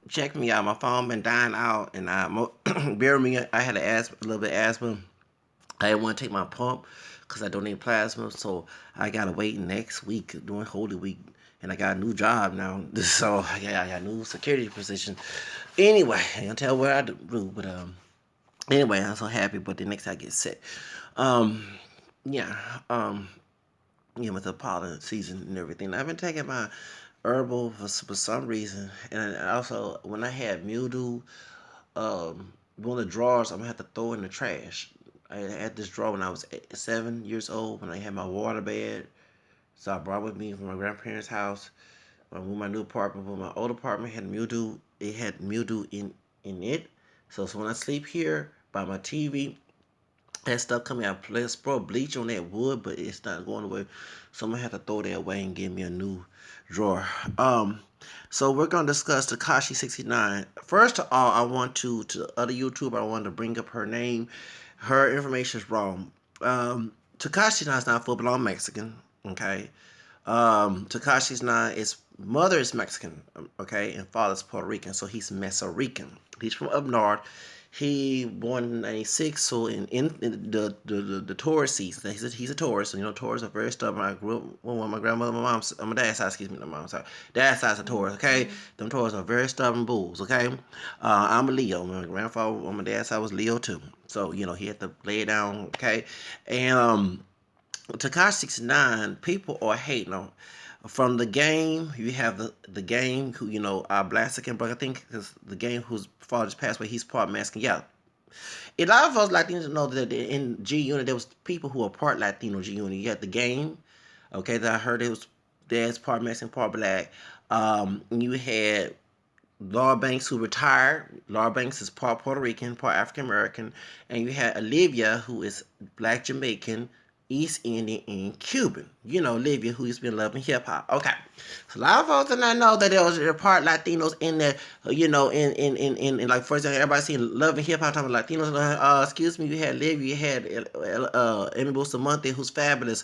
check me out. My phone been dying out, and bear with me. I had a little bit of asthma. I didn't want to take my pump because I don't need plasma, so I gotta wait next week during Holy Week, and I got a new job now. So yeah, I got a new security position. Anyway, I can't tell what I do, but anyway, I'm so happy. But the next I get sick, um, yeah, um, with the pollen season and everything. I've been taking my herbal for some reason, and also when I had mildew, one of the drawers I'm gonna have to throw in the trash. I had this drawer when I was 7 years old when I had my water bed. So I brought with me from my grandparents' house. When I moved my new apartment, when my old apartment had mildew, it had mildew in it. So when I sleep here by my TV, that stuff coming out. Let's pour bleach on that wood, but it's not going away. So I'm gonna have to throw that away and get me a new drawer. So we're gonna discuss Tekashi69. First of all, I want to the other YouTuber. I wanted to bring up her name. Her information is wrong. Tekashi69 is not full blown Mexican. Okay. Tekashi 69's mother is Mexican, okay, and father's Puerto Rican, so he's Mesorican. He's from up north. He born in '96, so in the Taurus season, he's a Taurus. So, Taurus are very stubborn. I grew up with my grandmother, my dad's side, excuse me, my mom's side. Dad's side's a Taurus, okay? Them Taurus are very stubborn bulls, okay? I'm a Leo. My grandfather on my dad's side was Leo too. So, he had to lay it down, okay? And Tekashi 69, people are hating on. From the game, you have the game who, Blastican, but I think the game whose father just passed away, he's part Mexican. Yeah. A lot of us Latinos know that in G Unit, there was people who are part Latino G Unit. You had the game, okay, that I heard it was dad's part Mexican, part black. You had Laura Banks, who retired. Laura Banks is part Puerto Rican, part African American. And you had Olivia, who is black Jamaican, East Indian, and Cuban. Olivia, who's been loving hip hop. Okay. So a lot of folks did not know that there was part Latinos in there, in like, for example, everybody seen loving hip hop talking about Latinos. Excuse me, you had Olivia, you had Amy Bustamante, who's fabulous,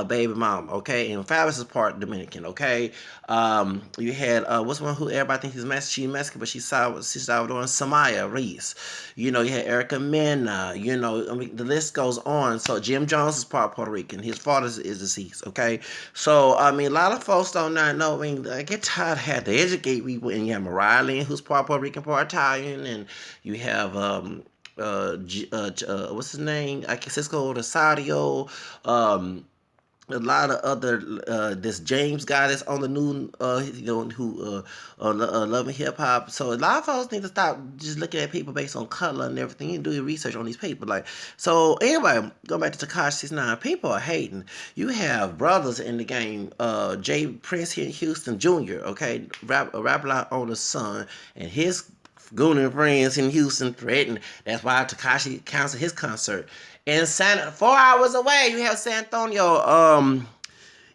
baby mom, okay? And Fabulous is part Dominican, okay? You had what's one who everybody thinks she's Mexican, but she's Salvadoran, Samaya Reese. You had Erica Mena. I mean, the list goes on. So Jim Jones is part Puerto Rican. His father is deceased. Okay, so I mean, a lot of folks don't not know. I mean, I get tired of having to educate people. And you have Mariah Lynn, who's part Puerto Rican, part Italian, and you have what's his name? I guess it's called Rosario. A lot of other this James guy that's on the new who loving hip hop. So a lot of folks need to stop just looking at people based on color and everything. You need to do your research on these people. Like, so anyway, going back to Tekashi 69, people are hating. You have brothers in the game, Jay Prince here in Houston Jr., okay, a rapper owner's son, and his gooning friends in Houston threatened. That's why Tekashi canceled his concert. In 4 hours away, you have San Antonio.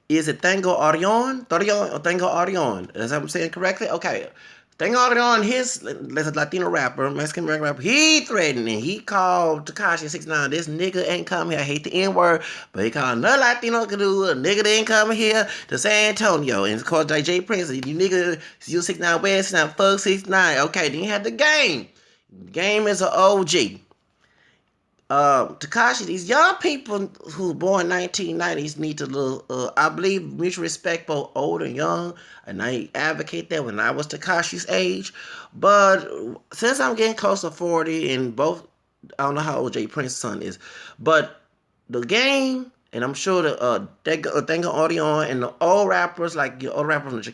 Is it Tango Orion? Tango Orion. Is that what I'm saying correctly? Okay. Tango Orion, his Latino rapper, Mexican American rapper, he threatened and he called Tekashi 69. This nigga ain't coming here. I hate the N word, but he called another Latino dude. A nigga that ain't coming here to San Antonio. And of course, like Jay Prince, you nigga, you 69 West, 69 fuck 69. Okay, then you have the game. The game is an OG. Tekashi, these young people who born 1990s need to look, I believe, mutual respect both old and young, and I advocate that when I was Tekashi's age. But since I'm getting close to 40, and both, I don't know how old Jay Prince's son is, but the game, and I'm sure Thango Audio and the old rappers, like the old rappers from the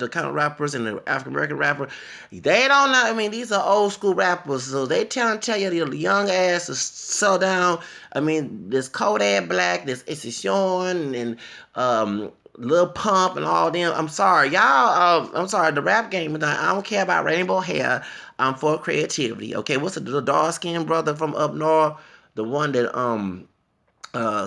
Chicano rappers and the African American rapper, they don't know. I mean, these are old school rappers, so they tell you the young ass to slow down. I mean, this Kodak Black, this Sean, and Lil Pump and all them. I'm sorry, y'all. I'm sorry. The rap game. I don't care about rainbow hair. I'm for creativity. Okay, what's the dark skinned brother from up north? The one that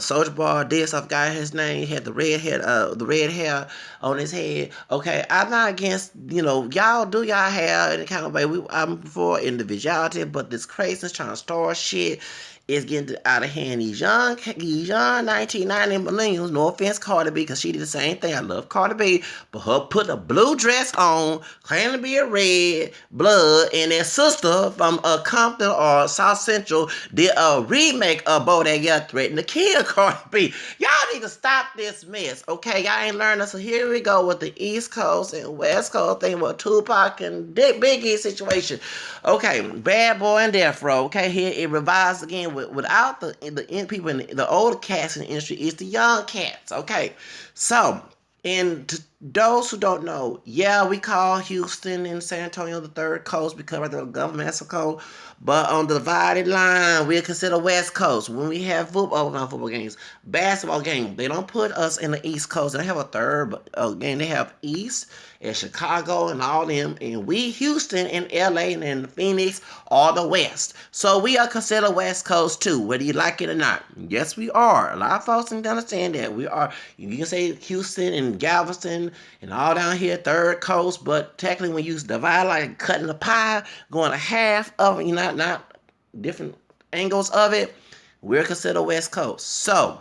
Soldier Boy this, I forgot his name. He had the red hair on his head. Okay, I'm not against, y'all do y'all hair in the kind of way. I'm for individuality, but this craziness trying to start shit It's getting out of hand. These young 1990 millennials, no offense, Cardi B, because she did the same thing. I love Cardi B, but her put a blue dress on, claiming to be a red blood, and their sister from Compton or South Central did a remake of Bodak Yellow threatening to kill Cardi B. Y'all need to stop this mess, okay? Y'all ain't learning. So here we go with the East Coast and West Coast thing with Tupac and Biggie situation. Okay, Bad Boy and Death Row. Okay, here it revised again without the people in the older cats in the industry. It's the young cats. Okay, so and to those who don't know, yeah, we call Houston and San Antonio the third coast because of the Gulf of Mexico. But on the divided line, we consider West Coast. When we have football games, basketball games, they don't put us in the East Coast. They have a third game. They have East and Chicago and all them. And we, Houston and LA and Phoenix, are the West. So we are considered West Coast too, whether you like it or not. Yes, we are. A lot of folks don't understand that. We are, you can say Houston and Galveston and all down here, third coast, but technically when you divide like cutting a pie, going a half of it, not different angles of it, we're considered West Coast. So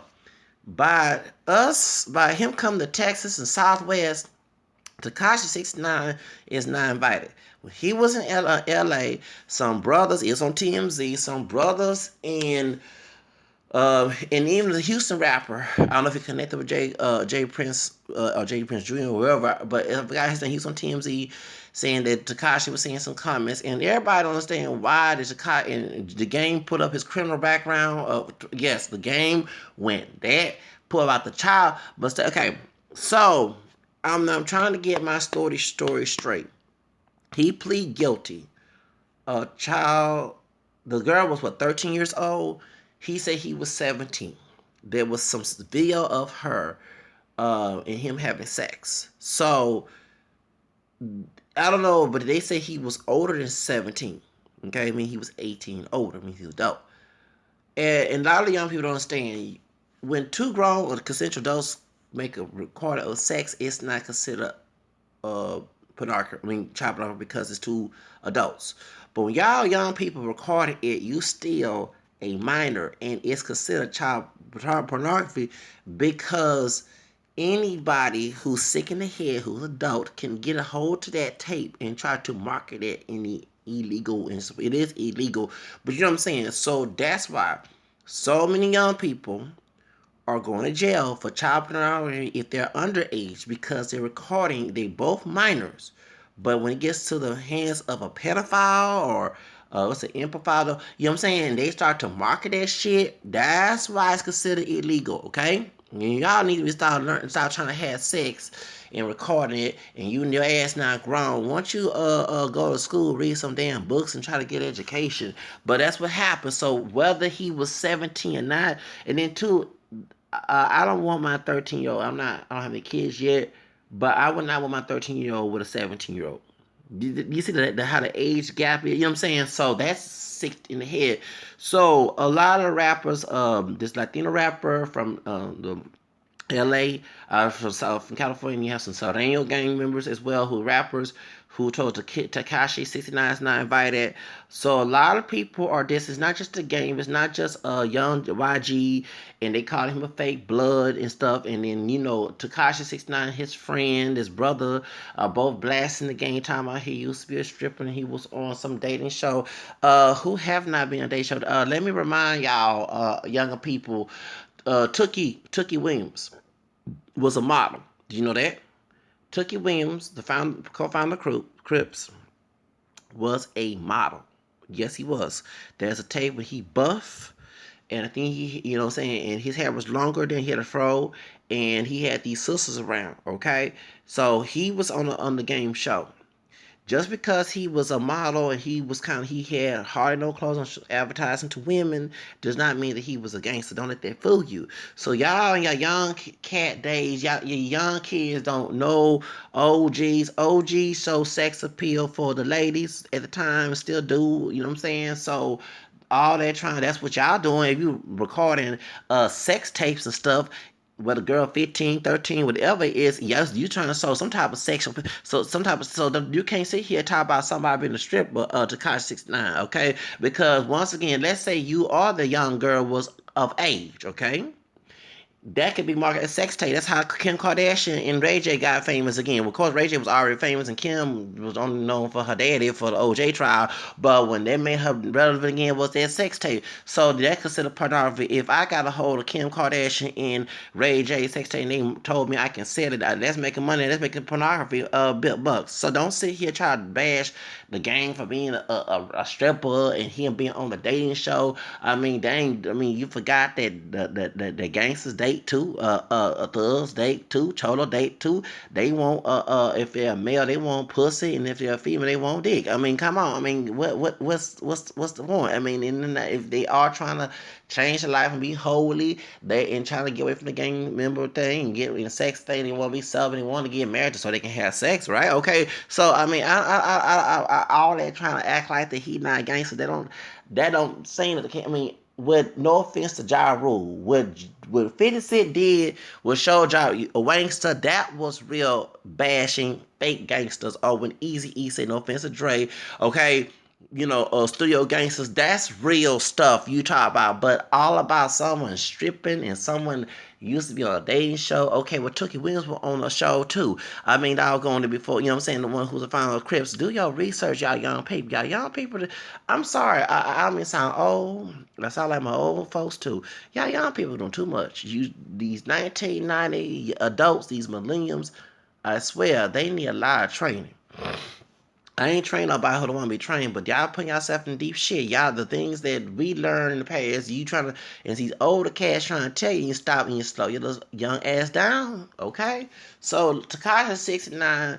by him coming to Texas and Southwest, Tekashi69 is not invited. When he was in LA, some brothers, it's on TMZ, some brothers and even the Houston rapper, I don't know if he connected with Jay Prince or Jay Prince Jr. or wherever, but the guy his name, he was on TMZ saying that Tekashi was saying some comments, and everybody don't understand why did Tekashi and the game put up his criminal background. Yes, the game went that put about the child, but okay, so I'm trying to get my story straight. He plead guilty. A child, the girl was what 13 years old. He said he was 17. There was some video of her and him having sex. So I don't know, but they say he was older than 17. Okay, I mean he was 18 older. I mean he was dope. And a lot of young people don't understand when two grown or consensual adults make a recording of sex, it's not considered uh pornography. I mean child pornography because it's two adults. But when y'all young people recording it, you still a minor, and it's considered child pornography because anybody who's sick in the head, who's adult, can get a hold to that tape and try to market it in the illegal. It is illegal, but you know what I'm saying. So that's why so many young people are going to jail for child pornography if they're underage because they're recording. They both minors, but when it gets to the hands of a pedophile or what's an improviser, you know what I'm saying? They start to market that shit. That's why it's considered illegal. Okay, and y'all need to start trying to have sex and recording it, and you and your ass not grown. Once you go to school, read some damn books and try to get education. But that's what happened. So whether he was 17 or not, and then two, I don't want my 13-year-old. I don't have any kids yet, but I would not want my 13-year-old with a 17-year-old. You see how the age gap is? You know what I'm saying? So that's sick in the head. So a lot of rappers, this Latino rapper from the LA, from California, you have some Serrano gang members as well, who rappers who told Tekashi69 is not invited. So a lot of people are this. It's not just a game. It's not just a young YG and they call him a fake blood and stuff. And then Tekashi69, his friend, his brother, are both blasting the game. Time out, he used to be a stripper and he was on some dating show. Who have not been on a dating show? Let me remind y'all, younger people. Tookie Williams was a model. Did you know that? Tookie Williams, the co-founder of Crips, was a model. Yes, he was. There's a tape where he buff, and I think he, you know what I'm saying, and his hair was longer than he had a fro, and he had these sisters around, okay? So he was on the game show. Just because he was a model and he had hardly no clothes on advertising to women does not mean that he was a gangster. Don't let that fool you. So y'all in your young cat days, your young kids don't know OGs. OGs show sex appeal for the ladies at the time, still do. You know what I'm saying? So all that that's what y'all doing. If you recording sex tapes and stuff, What a girl 15, 13, whatever it is, yes, you trying to show some type of sexual, so some type of, so you can't sit here and talk about somebody being a stripper, Tekashi69, okay? Because once again, let's say you are the young girl was of age, okay? That could be marketed as sex tape. That's how Kim Kardashian and Ray J got famous again. Well, of course, Ray J was already famous, and Kim was only known for her daddy for the OJ trial. But when they made her relevant again, was that sex tape. So that considered pornography. If I got a hold of Kim Kardashian and Ray J sex tape, and they told me I can sell it, that's making money. That's making pornography bit bucks. So don't sit here try to bash the gang for being a stripper and him being on the dating show. I mean, dang, I mean, you forgot that the gangsters date too, thugs date too, cholo date too. They want if they're a male, they want pussy, and if they're a female, they want dick. I mean, come on. I mean, what's the point? I mean, if they are trying to change their life and be holy, they and trying to get away from the gang member thing and get in a sex thing, they want to be celibate, they want to get married so they can have sex, right? Okay, so I mean, all that trying to act like that he not gangster, that don't say that. I mean, with no offense to Ja Rule, what 50 Cent did was show Ja a gangster that was real bashing fake gangsters. Or when Easy E said no offense to Dre, okay, studio gangsters, that's real stuff you talk about. But all about someone stripping and someone used to be on a dating show. Okay, well, Tookie Williams was on a show too. I mean, doggone it before, you know what I'm saying? The one who's a final Crips. Do your research, y'all young people. Y'all young people, I'm sorry, I mean, sound old. I sound like my old folks too. Y'all young people doing too much. These 1990 adults, these millenniums, I swear, they need a lot of training. I ain't trained nobody who don't want to be trained, but y'all putting yourself in deep shit. Y'all, the things that we learned in the past, you trying to, and these older cats trying to tell you, stop and you slow your little young ass down, okay? So, Tekashi69,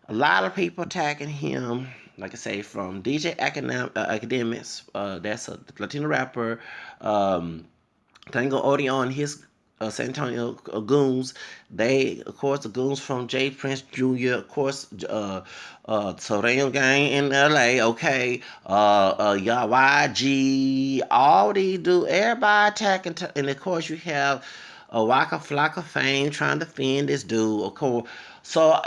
a lot of people attacking him, like I say, from DJ Academics, that's a Latino rapper, Tango Audio and his San Antonio goons. They, of course, the goons from J Prince Jr., of course, Torreon Gang in LA, okay, YG, all these do, everybody attacking, and of course, you have a Waka Flocka Fame trying to defend this dude, of course. So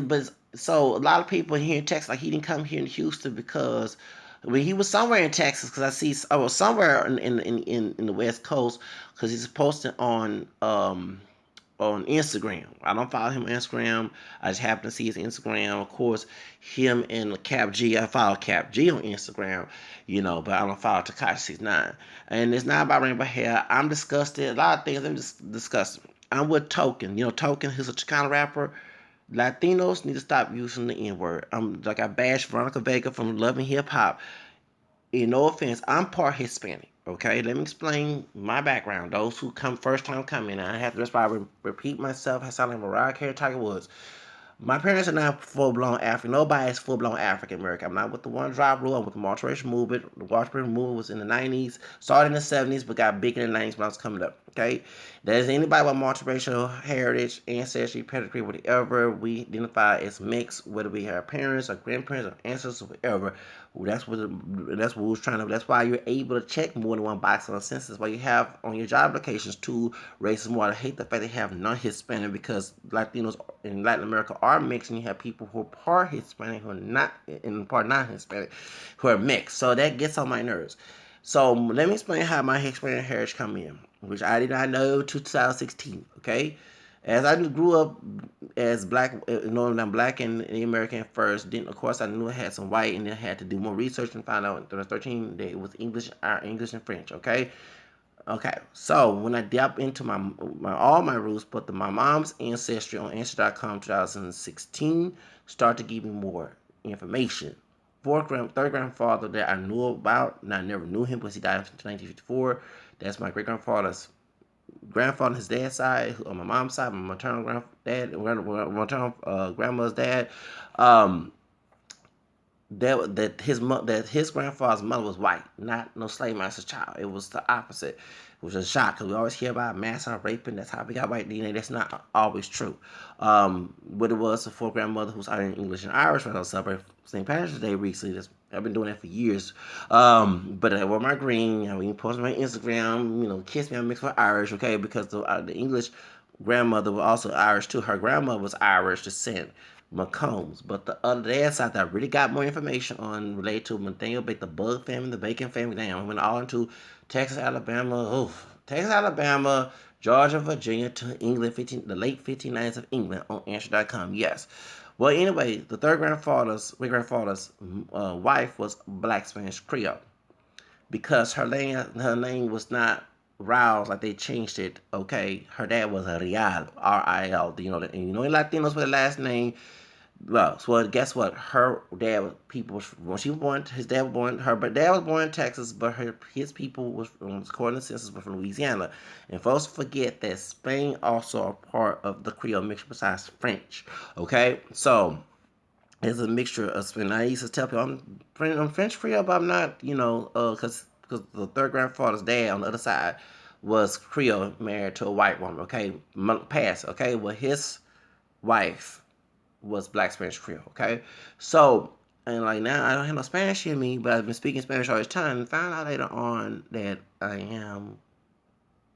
but so a lot of people here in Texas, like he didn't come here in Houston because I mean, he was somewhere in Texas because I was somewhere in the West Coast because he's posting on Instagram. I don't follow him on Instagram. I just happen to see his Instagram. Of course, him and Cap G. I follow Cap G on Instagram, but I don't follow Tekashi69. And it's not about rainbow hair. I'm disgusted. A lot of things I'm just disgusted. I'm with Token. Token, who's a Chicano rapper. Latinos need to stop using the N word. I'm like I bash Veronica Vega from Loving Hip Hop. No offense, I'm part Hispanic. Okay, let me explain my background. Those who come first time coming, I have to just repeat myself. I sound like Mariah Carey, Tiger Woods. My parents are not full blown African. Nobody is full blown African American. I'm not with the one drop rule. I'm with the multiracial movement. The multiracial movement was in the 90s, started in the 70s, but got big in the 90s when I was coming up. Okay, there's anybody with multiracial heritage, ancestry, pedigree, whatever we identify as mixed, whether we have parents or grandparents or ancestors, or whatever. That's what we was trying to. That's why you're able to check more than one box on the census. Why you have on your job applications two races more. I hate the fact they have non-Hispanic because Latinos in Latin America are mixed, and you have people who are part Hispanic who are not, and part non-Hispanic who are mixed. So that gets on my nerves. So let me explain how my Hispanic heritage come in, which I did not know 2016. Okay, as I grew up as black, knowing I'm black and American first, then of course I knew I had some white, and then I had to do more research and find out when I was 13 that it was English and French. Okay, so when I dip into all my roots, but my mom's ancestry on Ancestry.com 2016 started to give me more information. Third grandfather that I knew about, and I never knew him because he died in 1954. That's my great grandfather, his dad's side, on my mom's side, my maternal grandmother's dad. Um, that his grandfather's mother was white, not no slave master's child. It was the opposite. It was a shock because we always hear about mass raping. That's how we got white DNA. That's not always true. What it was, a four grandmother who's out in English and Irish when I was celebrating St. Patrick's Day recently. I've been doing that for years. But I wore my green. I mean, post on my Instagram. Kiss me. I'm mixed with Irish, okay? Because the English grandmother was also Irish too. Her grandmother was Irish descent. McCombs. But the other day side that I really got more information on related to Nathaniel Bacon, the Bug family, the Bacon family. Damn, I went all into Texas, Alabama, Texas, Alabama, Georgia, Virginia to England, the late 1590s of England on answer.com. Yes. Well, anyway, the third grandfather's, great grandfather's wife was Black Spanish Creole because her name was not Rouse, like they changed it. Okay, her dad was a Rial, R-I-L. Latinos with the last name. Well, guess what? Her dad, people, when she was born, his dad was born. Her but dad was born in Texas, but his people was, according to the census, were from Louisiana. And folks forget that Spain also a part of the Creole mixture besides French. Okay, so it's a mixture of. And I used to tell people I'm French Creole, but I'm not. Because the third grandfather's dad on the other side was Creole, married to a white woman. Okay, passed. Okay, well his wife was Black Spanish Creole. Okay, so and like now I don't have no Spanish in me, but I've been speaking Spanish all this time and found out later on that I am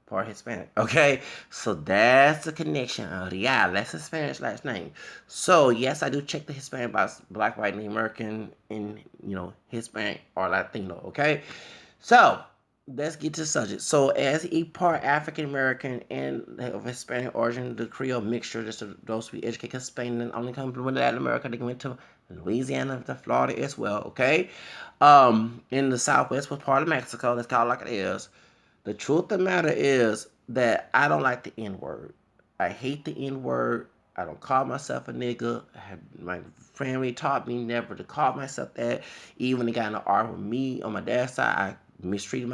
part Hispanic. Okay, so that's the connection. Yeah, that's a Spanish last name. So yes, I do check the Hispanic box, Black, White, and American, and Hispanic or Latino. Okay, so let's get to the subject. So, as a part African American and of Hispanic origin, the Creole mixture, just to those who be educated, because Spain didn't only come from Latin America, they went to Louisiana, to Florida as well, okay? In the Southwest was part of Mexico, that's called like it is. The truth of the matter is that I don't like the N word. I hate the N word. I don't call myself a nigga. My family taught me never to call myself that. Even when they got in an argument with me on my dad's side, I mistreated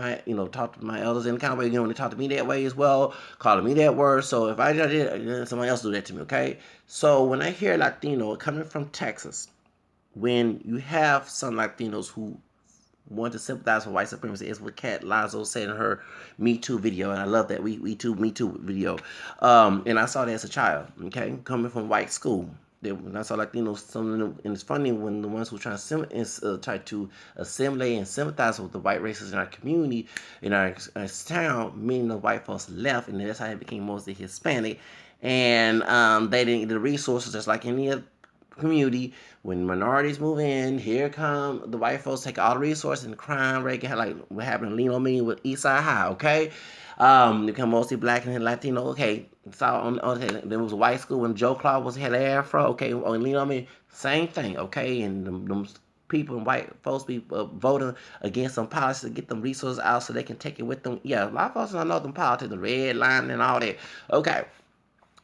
talked to my elders in the kind of way, when they talked to me that way as well, calling me that word. So if I did it, somebody else do that to me, okay? So when I hear Latino coming from Texas, when you have some Latinos who want to sympathize with white supremacy is what Kat Lazo said in her Me Too video, and I love that Me Too video. And I saw that as a child, okay, coming from white school. When I saw Latinos, and it's funny when the ones who try to assimilate and sympathize with the white races in our community, in our town, meaning the white folks left, and that's how it became mostly Hispanic, and they didn't get the resources just like any other community. When minorities move in, here come the white folks take all the resources and crime rate, like what happened in Leno Me with Eastside High, okay? They become mostly black and Latino, okay. So okay, there was a white school when Joe Clark had an afro, okay, on Leno Me, same thing, okay, and them people and white folks be voting against some policies to get them resources out so they can take it with them. Yeah, a lot of folks don't know them politics, the red line and all that. Okay,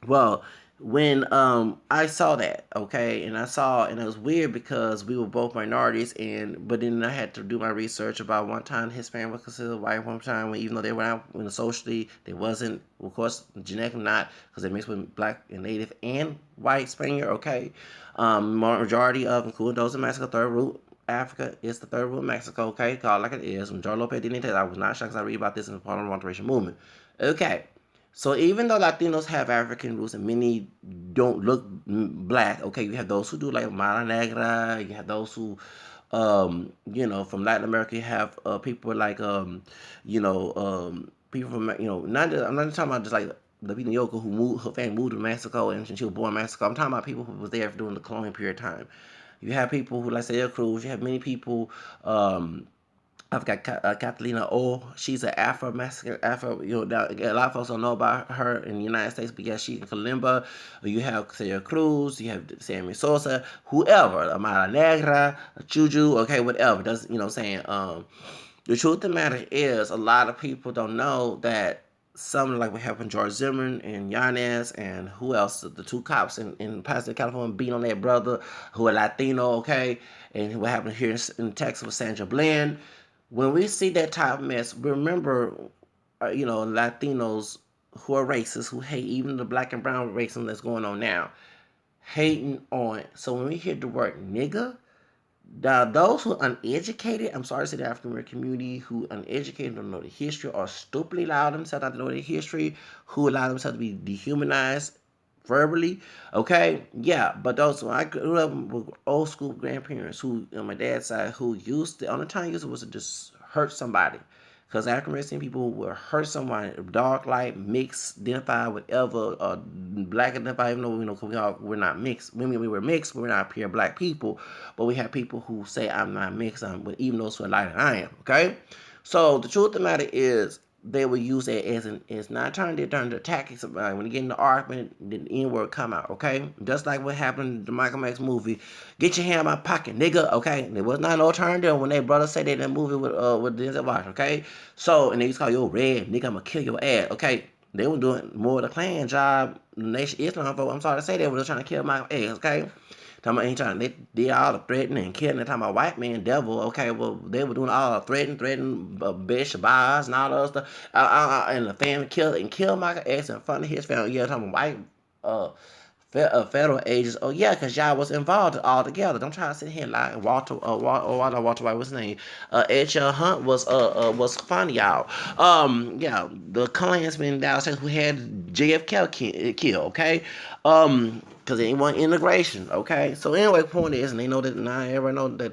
well, when I saw that, okay, and it was weird because we were both minorities, but then I had to do my research about one time Hispanic was considered white, one time when even though they were out socially, they wasn't, of course, genetically not, because they mixed with black and native and white Spaniard, okay. Majority of, including those in Mexico, third root Africa is the third root of Mexico, okay, called like it is. When George Lopez didn't I was not shocked because I read about this in the Parliament Alteration Movement. Okay, so even though Latinos have African roots and many don't look black, okay, you have those who do like Mara Negra, you have those who, from Latin America, you have people like, people from, I'm not talking about just like the Vita Yoko who moved, her family moved to Mexico and she was born in Mexico. I'm talking about people who was there during the colonial period of time. You have people who like Celia Cruz, you have many people, I've got Catalina O. She's an Afro-Mexican, a lot of folks don't know about her in the United States, but yeah, she's in Colombia. You have Celia Cruz, you have Sammy Sosa, whoever, Amara Negra, Juju, okay, whatever. Does what I'm saying? The truth of the matter is, a lot of people don't know that some like what happened George Zimmerman and Yanez and who else, the two cops in Pasadena, California, beating on their brother who are Latino, okay, and what happened here in Texas with Sandra Bland. When we see that type of mess, remember, Latinos who are racist, who hate even the black and brown racism that's going on now, hating on. So when we hear the word nigga, Now, those who are uneducated, I'm sorry to say the African American community who uneducated don't know the history or stupidly allow themselves not to know the history, who allow themselves to be dehumanized verbally, okay, yeah, but those when I grew up with old school grandparents who on my dad's side who used the only time used it was to just hurt somebody. Because African American people will hurt someone, dark, light, mixed, identify, whatever, black identify, even though we're not mixed. We were mixed, we're not pure black people, but we have people who say I'm not mixed, even those who are lighter than I am. Okay, so the truth of the matter is they will use that as not trying to turn to attacking somebody. When you get in the argument, the N word come out. Okay, just like what happened in the Michael X movie. Get your hand in my pocket, nigga. Okay, there was not no turn there when they brothers say they did that movie with Denzel Washington. Okay, so and they used to call you red nigga. I'ma kill your ass. Okay. They were doing more of the Klan job. Nation Islam folk. I'm sorry to say that, but they're trying to kill my ass. Okay, talking about ain't trying. They did all the threatening and killing. They talking about white man, devil. Okay, well they were doing all the threatening, Shabazz and all that stuff. And the family killed Michael X in front of his family. Yeah, talking about white uh federal agents. Oh yeah, because y'all was involved all together. Don't try to sit here and lie. Walter White, what's his name? H.L. Hunt was fun, y'all. Yeah, the Klansmen downstairs who had JFK killed. Okay, because they want integration. Okay, so anyway, point is, and they know that now everyone know that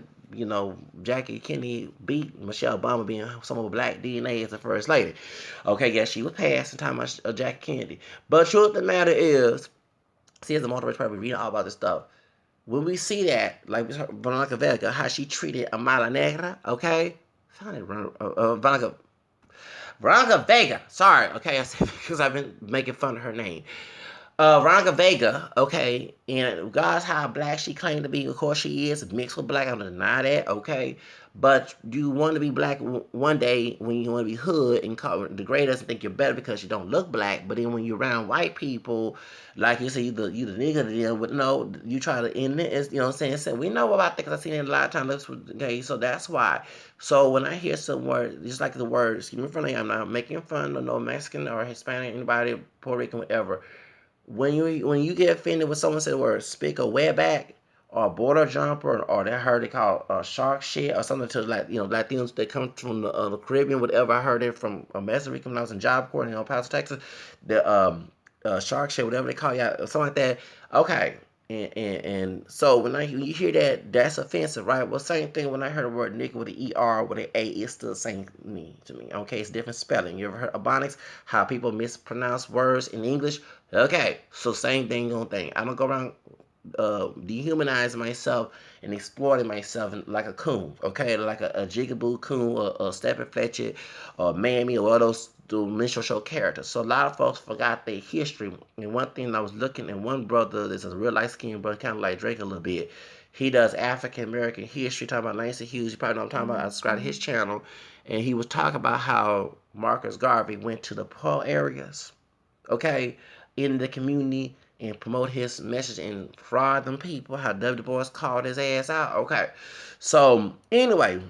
Jackie Kennedy beat Michelle Obama being someone with black DNA as the first lady. Okay, yes, she was passed in time of Jackie Kennedy. But truth of the matter is, see, as a motivator, probably reading all about this stuff. When we see that, like Veronica Vega, how she treated Amala Negra, okay? Veronica Vega, sorry, okay, I said because I've been making fun of her name. Veronica Vega, okay, and regardless how black she claimed to be, of course she is mixed with black. I don't deny that, okay. But you want to be black one day when you want to be hood and degrade us and think you're better because you don't look black. But then when you're around white people, like you say, you the nigga to them, but no, you try to end it. You know what I'm saying? So we know about that because I've seen it a lot of times. Okay, so that's why. So when I hear some words, just like the words, excuse me for I'm not making fun of no Mexican or Hispanic, anybody, Puerto Rican, whatever. When you get offended when someone says the word spick or wetback or border jumper or they heard it called shark shit or something to like Latinos that come from the Caribbean, whatever. I heard it from Mexico when I was in Job Corps in El Paso, Texas. The shark shit, whatever they call y'all, something like that. Okay. And so when you hear that, that's offensive, right? Well, same thing when I heard the word nigga with an ER with an A, it's still the same to me. Okay, it's different spelling. You ever heard Ebonics? How people mispronounce words in English? Okay, so same thing on thing. I don't go around dehumanizing myself and exploiting myself like a coon, okay, like a jigaboo coon or a Stephen Fletcher or Mammy or all those minstrel show characters. So a lot of folks forgot their history. And one thing I was looking at, one brother is a real light skinned brother, kind of like Drake a little bit. He does African American history, talking about Langston Hughes. You probably know what I'm talking about. I subscribe to his channel, and he was talking about how Marcus Garvey went to the poor areas, okay, in the community and promote his message and fraud them people. How W. Du Bois called his ass out. Okay, so anyway,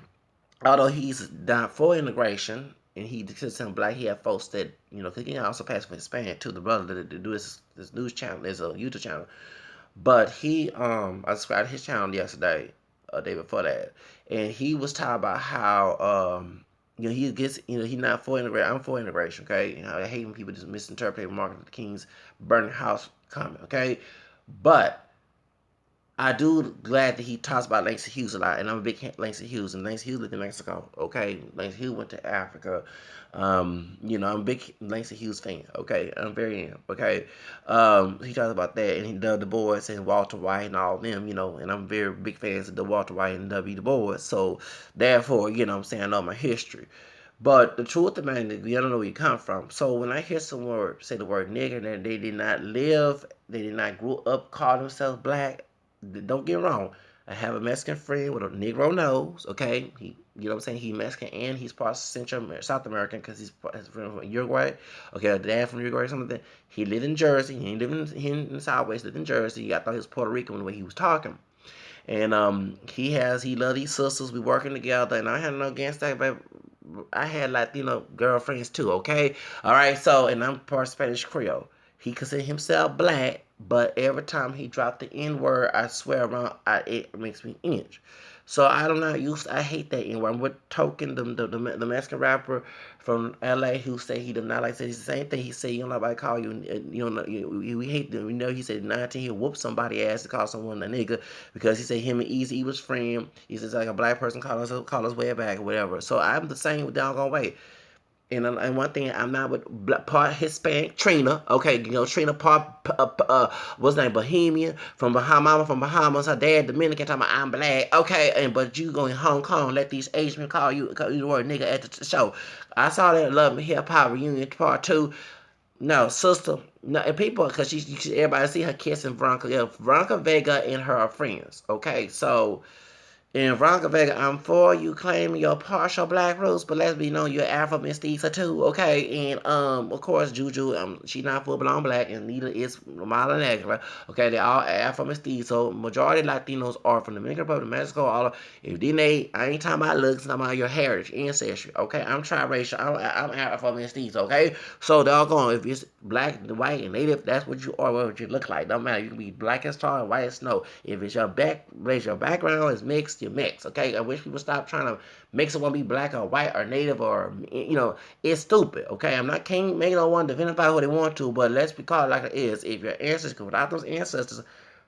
although he's not for integration and he considers him black, he had folks that because he also passed for Hispanic too. The brother that do this news channel, there's a YouTube channel, but I subscribed to his channel yesterday, day before that, and he was talking about how he gets he's not for integration. I'm for integration, okay. I hate when people just misinterpret Martin Luther King's burning house comment, okay. But I do glad that he talks about Langston Hughes a lot, and I'm a big Langston Hughes, and Langston Hughes lived in Mexico, okay? Langston Hughes went to Africa. I'm a big Langston Hughes fan, okay? I'm very am, okay? He talks about that, and Du Bois and Walter White and all of them, and I'm very big fans of the Walter White and W. Du Bois, so therefore, I'm saying I know my history. But the truth of the matter is, you don't know where you come from. So when I hear someone say the word nigger, that they did not live, they did not grow up, call themselves black, don't get me wrong. I have a Mexican friend with a Negro nose. Okay, you know what I'm saying. He's Mexican and he's part Central South American because he's from Uruguay. Okay, a dad from Uruguay or something. He lived in Jersey. He ain't living in the Southwest. Lived in Jersey. I thought he was Puerto Rican the way he was talking. And he love these sisters. We working together, and I had no against that, but I had Latino girlfriends too. Okay, all right. So, and I'm part Spanish Creole. He considered himself black, but every time he dropped the N word, I swear around, it makes me inch. So I don't know. I hate that N word. I'm with Token, the Mexican rapper from LA, who say he did not like say the same thing. He said you don't know nobody call you. You don't know we hate them. You know he said 19 he'll whoop somebody ass to call someone a nigga because he said him and Easy was friend. He says like a black person call us way back or whatever. So I'm the same with doggone way. And one thing, I'm not with part Hispanic. Trina, okay, Trina part, what's her name, Bohemian, from Bahamas, her dad Dominican, talking about I'm black, okay, but you go in Hong Kong, let these Asian call you the word nigga at the show. I saw that Love and Hip Hop reunion part 2. No, sister, no, and people, because everybody see her kissing Veronica, yeah, Veronica Vega and her are friends, okay, so in Veronica Vega, I'm for you claiming your partial black roots, but let's be known you're Afro mestiza too, okay? And of course, Juju, she not full blown black, and neither is Mala Negra. Okay, they're all Afro mestizo. Majority Latinos are from the Dominican Republic, Mexico. All of, if DNA, I ain't talking about looks, I'm talking about your heritage, ancestry. Okay, I'm triracial. I'm Afro mestizo. Okay, so doggone, if it's black, white, and native, that's what you are. What you look like. Don't matter. You can be black as tar, white as snow. If it's your background is mixed, you're mixed. Okay, I wish people stop trying to make someone be black or white or native or it's stupid. Okay, I'm not can't make no one identify who they want to, but let's be called like it is. If your ancestors, without those ancestors,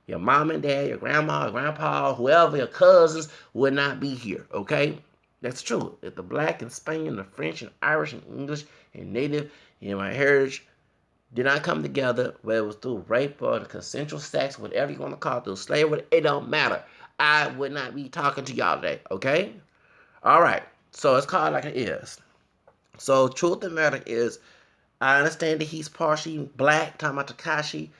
your mom and dad, your grandma, your grandpa, whoever, your cousins would not be here. Okay, that's true. If the black and Spanish, the French and Irish and English and native and my heritage did not come together, whether it was through rape or the consensual sex, whatever you want to call it, through slavery, it don't matter. I would not be talking to y'all today, okay? All right, so it's called like it is. So, truth of the matter is, I understand that he's partially black, talking about Tekashi.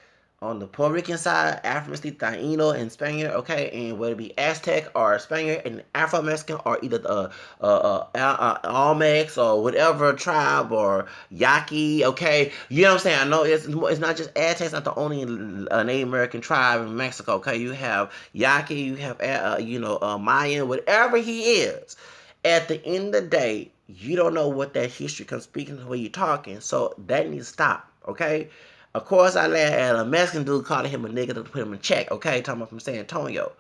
On the Puerto Rican side, Afro-Mestizo, Taino, and Spaniard, okay, and whether it be Aztec or Spaniard and Afro-Mexican or either the Olmecs or whatever tribe or Yaqui, okay, you know what I'm saying? I know it's not just Aztecs, not the only Native American tribe in Mexico, okay? You have Yaqui, you have Mayan, whatever he is. At the end of the day, you don't know what that history comes speaking to when you're talking, so that needs to stop, okay? Of course, I laughed at a Mexican dude calling him a nigga to put him in check, okay? Talking about from San Antonio.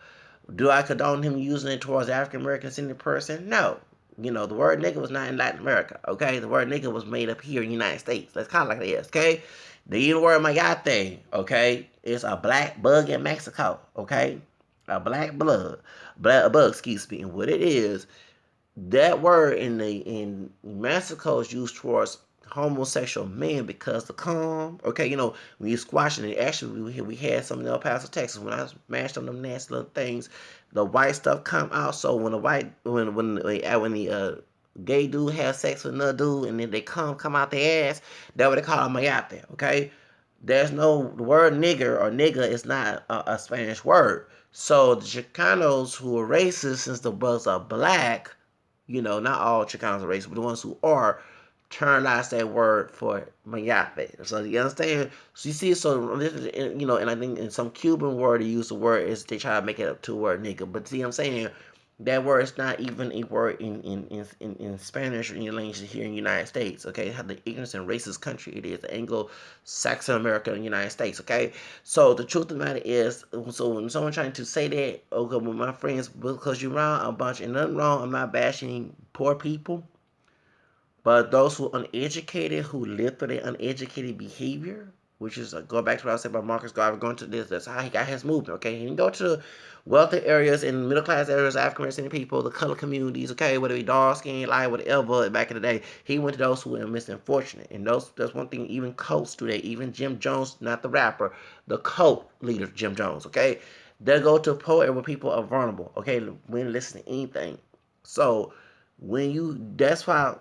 Do I condone him using it towards African American senior person? No. The word nigga was not in Latin America, okay? The word nigga was made up here in the United States. That's kind of like it is, okay? The even word mayate, okay, is a black bug in Mexico, okay? A black bug, excuse me. And what it is, that word in Mexico is used towards homosexual men because the cum, okay, when you squashing it, actually we had some in El Paso, Texas. When I mashed on them nasty little things, the white stuff come out. So when the gay dude has sex with another dude and then they come out their ass, that's what they call a mayate, okay? There's no the word nigger or nigga is not a Spanish word. So the Chicanos who are racist since the bugs are black, not all Chicanos are racist, but the ones who are turnalized that word for mayape. So you understand? So you see, and I think in some Cuban word they use the word is they try to make it up to a word nigga. But see, what I'm saying that word is not even a word in Spanish or in language here in the United States. Okay, how the ignorant and racist country it is, the Anglo-Saxon America in the United States. Okay, so the truth of the matter is, so when someone trying to say that, okay, with my friends, because you're wrong, a bunch, and nothing wrong, I'm not bashing poor people. But those who are uneducated, who live through their uneducated behavior, which is go back to what I said about Marcus Garvey going to this, that's how he got his movement, okay? He didn't go to wealthy areas and middle class areas, African American people, the color communities, okay, whether it be dark skin, light, whatever, back in the day. He went to those who were misunfortunate. And that's one thing even cults do that. Even Jim Jones, not the rapper, the cult leader, Jim Jones, okay? They go to a poet where people are vulnerable, okay, when listen to anything. So that's why